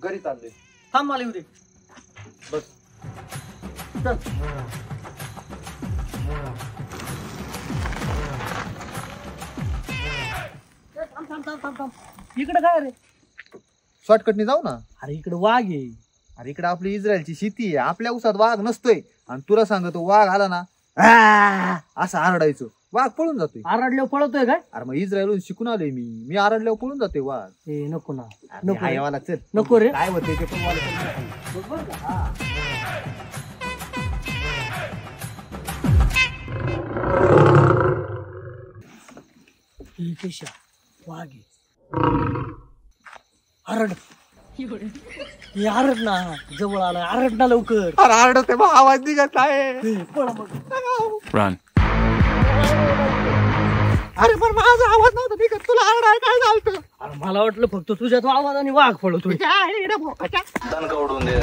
घरी चाललोय. थांब मला येऊ दे. बस चल. इकडे काय रे? शॉर्टकटने जाऊ ना. अरे इकडे वाघ आहे. अरे इकडे आपली इस्रायलची शेती आहे, आपल्या उसात वाघ नसतोय. आणि तुला सांगतो वाघ आला ना असं आरडायचं, वाघ पळून जातोय. आरडल्यावर पळतोय काय? अरे मग इस्रायलहून शिकून आलोय मी आरडल्यावर पळून जातोय वाघ. ए नको ना, नको आयवाला चल. नको रे. काय होते ते पण वाघ आरड आरड ना, जवळ आला. आरड ना लवकर. अरे आरडते मग आवाज निघत आहे. Run. अरे पण माझा आवाज नव्हता निघत, तुला आरडाय काय झालं? अरे मला वाटलं फक्त तुझ्या तो आवाजाने वाघ पळतोय. दणका उडवून दे.